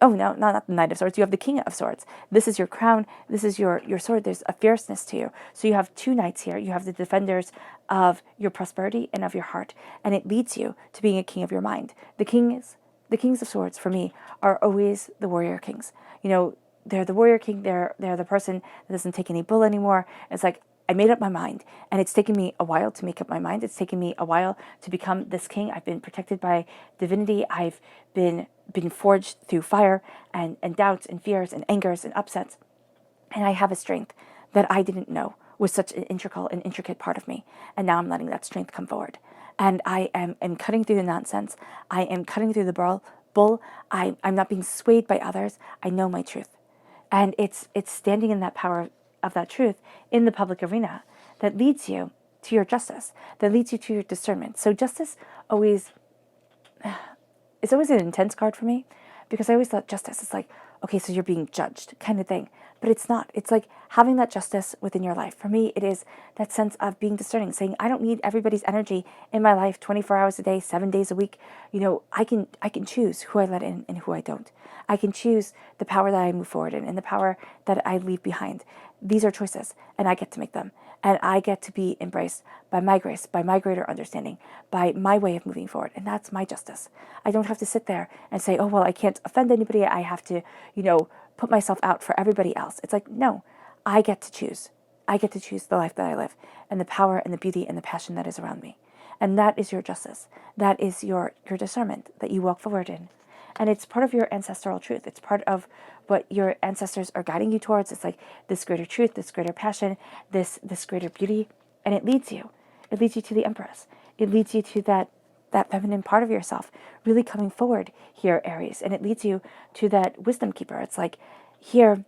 oh, no, not the Knight of Swords. You have the King of Swords. This is your crown. This is your sword. There's a fierceness to you. So you have 2 knights here. You have the defenders of your prosperity and of your heart. And it leads you to being a king of your mind. The kings of swords, for me, are always the warrior kings. They're the warrior king. They're the person that doesn't take any bull anymore. It's like, I made up my mind, and it's taken me a while to make up my mind. It's taken me a while to become this king. I've been protected by divinity. I've been forged through fire and doubts and fears and angers and upsets. And I have a strength that I didn't know was such an integral and intricate part of me. And now I'm letting that strength come forward. And I am cutting through the nonsense. I am cutting through the bull. I'm not being swayed by others. I know my truth. And it's standing in that power of that truth in the public arena that leads you to your justice, that leads you to your discernment. So justice it's always an intense card for me, because I always thought justice is like, okay, so you're being judged kind of thing. But it's not. It's like having that justice within your life. For me, it is that sense of being discerning, saying, I don't need everybody's energy in my life 24 hours a day, 7 days a week. I can choose who I let in and who I don't. I can choose the power that I move forward in and the power that I leave behind. These are choices, and I get to make them. And I get to be embraced by my grace, by my greater understanding, by my way of moving forward. And that's my justice. I don't have to sit there and say, oh, well, I can't offend anybody. I have to, put myself out for everybody else. It's like, no, I get to choose. I get to choose the life that I live and the power and the beauty and the passion that is around me. And that is your justice. That is your discernment that you walk forward in. And it's part of your ancestral truth. It's part of what your ancestors are guiding you towards. It's like this greater truth, this greater passion, this greater beauty. And it leads you. It leads you to the Empress. It leads you to that feminine part of yourself really coming forward here, Aries. And it leads you to that wisdom keeper. It's like here,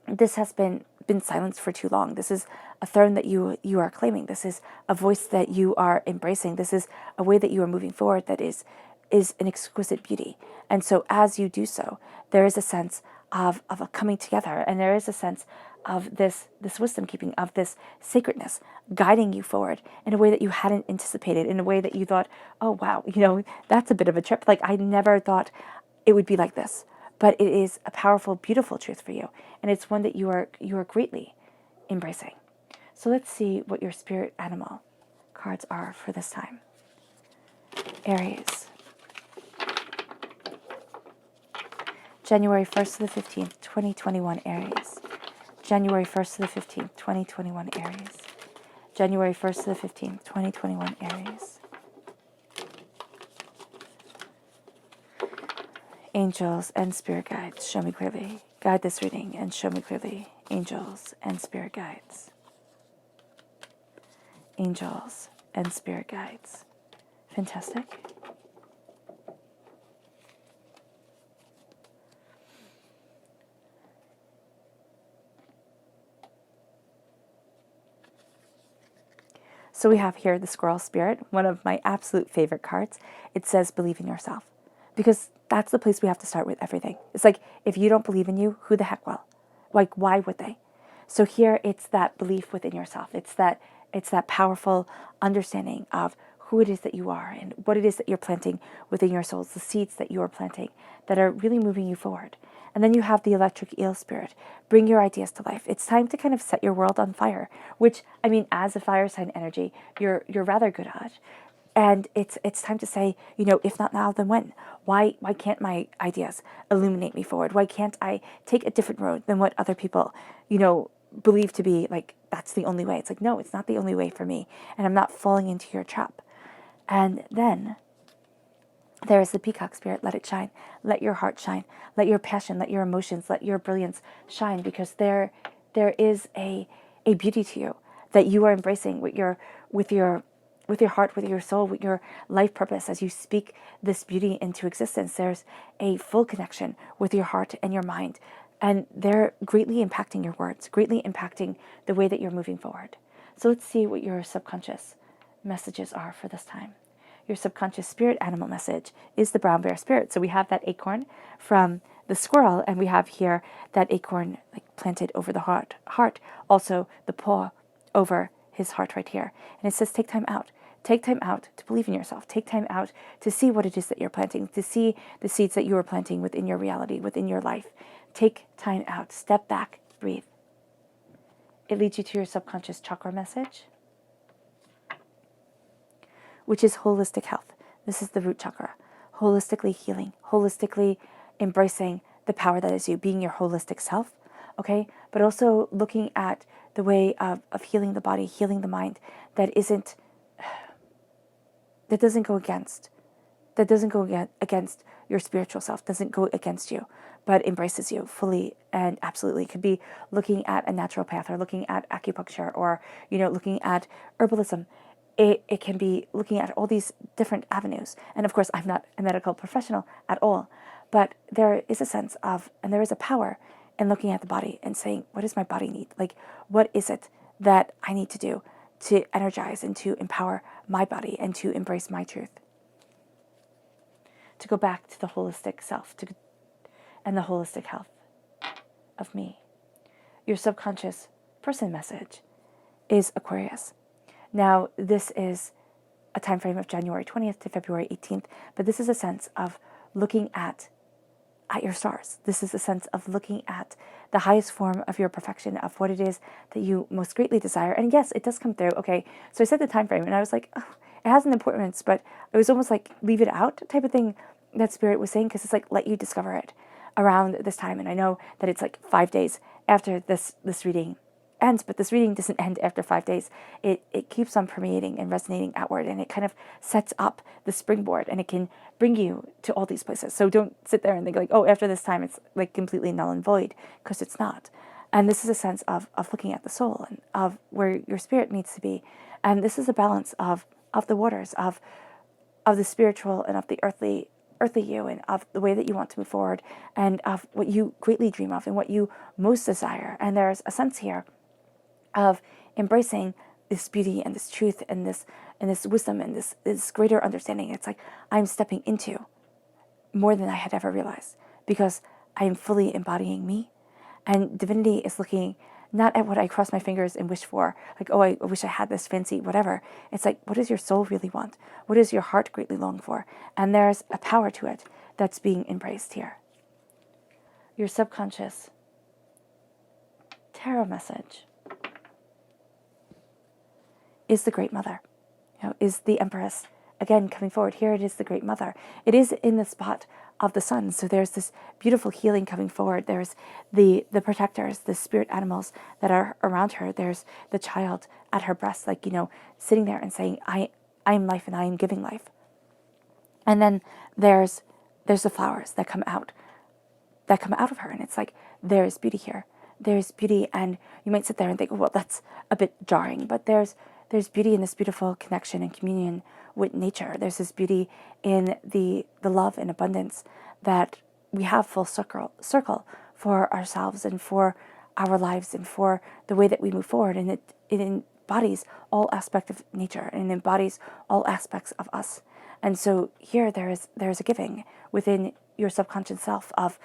this has been silenced for too long. This is a throne that you are claiming. This is a voice that you are embracing. This is a way that you are moving forward that is an exquisite beauty. And so as you do so, there is a sense of a coming together, and there is a sense of this wisdom keeping, of this sacredness guiding you forward in a way that you hadn't anticipated, in a way that you thought, oh wow, that's a bit of a trip. Like, I never thought it would be like this. But it is a powerful, beautiful truth for you. And it's one that you are greatly embracing. So let's see what your spirit animal cards are for this time. Aries. January 1st to the 15th, 2021, Aries. January 1st to the 15th, 2021, Aries. January 1st to the 15th, 2021, Aries. Angels and spirit guides, show me clearly. Guide this reading and show me clearly. Angels and spirit guides. Angels and spirit guides. Fantastic. So we have here the squirrel spirit, one of my absolute favorite cards. It says, believe in yourself. Because that's the place we have to start with everything. It's like, if you don't believe in you, who the heck will? Like, why would they? So here it's that belief within yourself. It's that powerful understanding of who it is that you are and what it is that you're planting within your souls, the seeds that you are planting that are really moving you forward. And then you have the electric eel spirit. Bring your ideas to life. It's time to kind of set your world on fire, which, I mean, as a fire sign energy, you're rather good at. And it's time to say, if not now, then when? Why can't my ideas illuminate me forward? Why can't I take a different road than what other people, believe to be like, that's the only way? It's like, no, it's not the only way for me. And I'm not falling into your trap. And then there is the peacock spirit. Let it shine. Let your heart shine. Let your passion, let your emotions, let your brilliance shine, because there is a beauty to you that you are embracing with your heart, with your soul, with your life purpose. As you speak this beauty into existence, there's a full connection with your heart and your mind. And they're greatly impacting your words, greatly impacting the way that you're moving forward. So let's see what your subconscious messages are for this time. Your subconscious spirit animal message is the brown bear spirit. So we have that acorn from the squirrel, and we have here that acorn like planted over the heart. Also the paw over his heart right here. And it says, take time out. Take time out to believe in yourself. Take time out to see what it is that you're planting, to see the seeds that you are planting within your reality, within your life. Take time out. Step back. Breathe. It leads you to your subconscious chakra message, which is holistic health. This is the root chakra. Holistically healing, holistically embracing the power that is you, being your holistic self, okay? But also looking at the way of healing the body, healing the mind that doesn't go against your spiritual self, doesn't go against you, but embraces you fully and absolutely. It could be looking at a naturopath, or looking at acupuncture, or looking at herbalism. It can be looking at all these different avenues. And of course, I'm not a medical professional at all, but there is a sense of, and there is a power in looking at the body and saying, what does my body need? Like, what is it that I need to do to energize and to empower my body and to embrace my truth? To go back to the holistic self and the holistic health of me. Your subconscious person message is Aquarius. Now, this is a time frame of January 20th to February 18th, but this is a sense of looking at your stars. This is a sense of looking at the highest form of your perfection, of what it is that you most greatly desire. And yes, it does come through. Okay, so I said the time frame, and I was like, oh, it has an importance, but it was almost like leave it out type of thing that Spirit was saying, because it's like, let you discover it around this time. And I know that it's like 5 days after this reading ends, but this reading doesn't end after 5 days. It keeps on permeating and resonating outward, and it kind of sets up the springboard, and it can bring you to all these places. So don't sit there and think like, oh, after this time it's like completely null and void, because it's not. And this is a sense of looking at the soul and of where your spirit needs to be. And this is a balance of the waters, of the spiritual and of the earthly you, and of the way that you want to move forward, and of what you greatly dream of and what you most desire. And there's a sense here of embracing this beauty and this truth and this wisdom and this greater understanding. It's like I'm stepping into more than I had ever realized, because I am fully embodying me. And divinity is looking not at what I cross my fingers and wish for, like, oh, I wish I had this fancy whatever. It's like, what does your soul really want? What does your heart greatly long for? And there's a power to it that's being embraced here. Your subconscious tarot message is the Great Mother, is the Empress. Again, coming forward, here it is the Great Mother. It is in the spot of the sun. So there's this beautiful healing coming forward. There's the protectors, the spirit animals that are around her. There's the child at her breast, like, sitting there and saying, I am life and I am giving life. And then there's the flowers that come out of her. And it's like, there's beauty here. There's beauty. And you might sit there and think, well, that's a bit jarring, but there's beauty in this beautiful connection and communion with nature. There's this beauty in the love and abundance that we have full circle for ourselves and for our lives and for the way that we move forward. And it embodies all aspects of nature and embodies all aspects of us. And so here there is a giving within your subconscious self of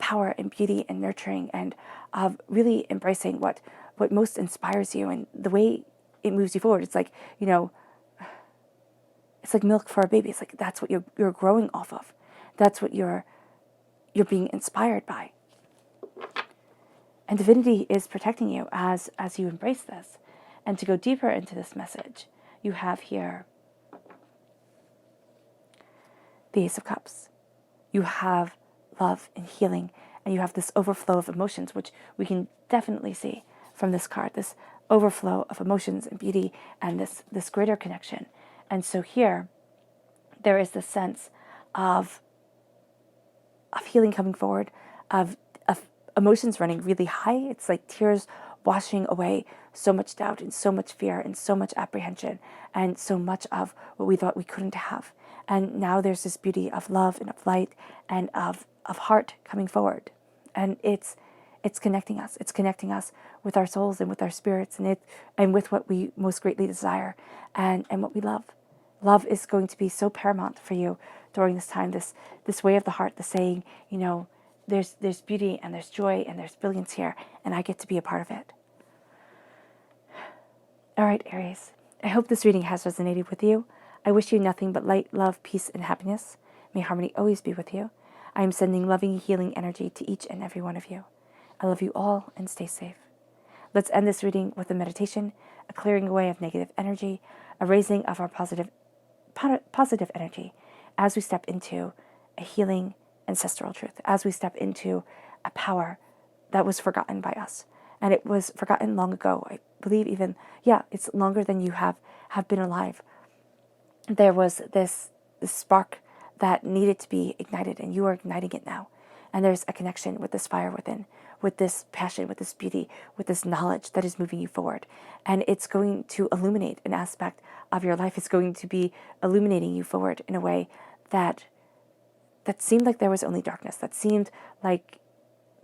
power and beauty and nurturing, and of really embracing what most inspires you and the way it moves you forward. It's like, it's like milk for a baby. It's like that's what you're growing off of. That's what you're being inspired by. And divinity is protecting you as you embrace this. And to go deeper into this message, you have here the Ace of Cups. You have love and healing, and you have this overflow of emotions, which we can definitely see from this card, this overflow of emotions and beauty and this greater connection. And so here, there is this sense of healing coming forward, of emotions running really high. It's like tears washing away so much doubt and so much fear and so much apprehension and so much of what we thought we couldn't have. And now there's this beauty of love and of light and of heart coming forward. And it's connecting us. It's connecting us with our souls and with our spirits and with what we most greatly desire and what we love. Love is going to be so paramount for you during this time, this way of the heart, the saying, there's beauty and there's joy and there's brilliance here, and I get to be a part of it. All right, Aries, I hope this reading has resonated with you. I wish you nothing but light, love, peace, and happiness. May harmony always be with you. I am sending loving, healing energy to each and every one of you. I love you all, and stay safe. Let's end this reading with a meditation, a clearing away of negative energy, a raising of our positive energy as we step into a healing ancestral truth, as we step into a power that was forgotten by us. And it was forgotten long ago. I believe even, it's longer than you have been alive. There was this spark that needed to be ignited, and you are igniting it now. And there's a connection with this fire within, with this passion, with this beauty, with this knowledge that is moving you forward. And it's going to illuminate an aspect of your life. It's going to be illuminating you forward in a way that seemed like there was only darkness, that seemed like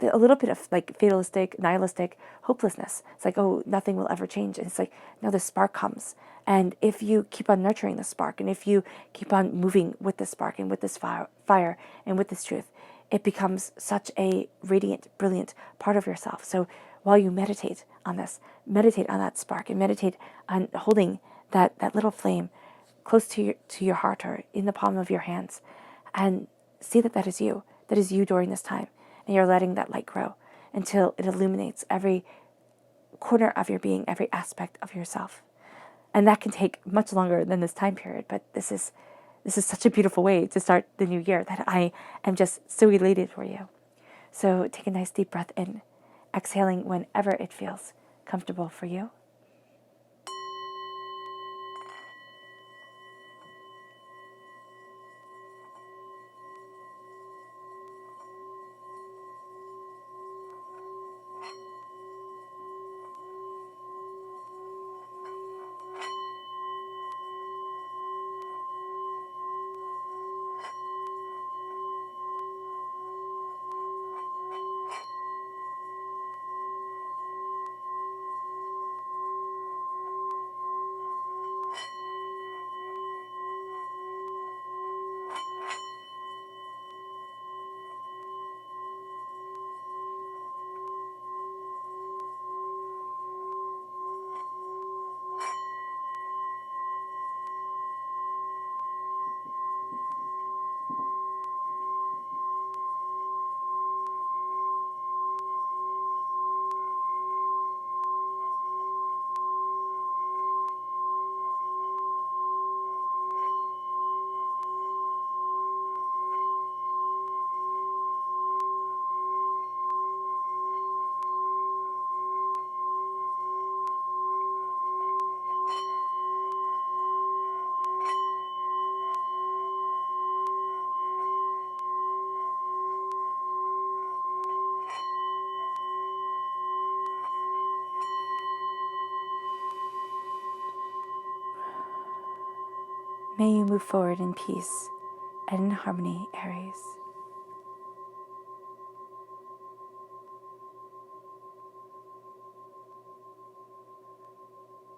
a little bit of like fatalistic, nihilistic hopelessness. It's like, oh, nothing will ever change. And it's like, no, the spark comes. And if you keep on nurturing the spark, and if you keep on moving with the spark and with this fire and with this truth, it becomes such a radiant, brilliant part of yourself. So while you meditate on this, meditate on that spark and meditate on holding that little flame close to your heart or in the palm of your hands, and see that is you. That is you during this time. And you're letting that light grow until it illuminates every corner of your being, every aspect of yourself. And that can take much longer than this time period, but this is such a beautiful way to start the new year that I am just so elated for you. So take a nice deep breath in, exhaling whenever it feels comfortable for you. May you move forward in peace and in harmony, Aries.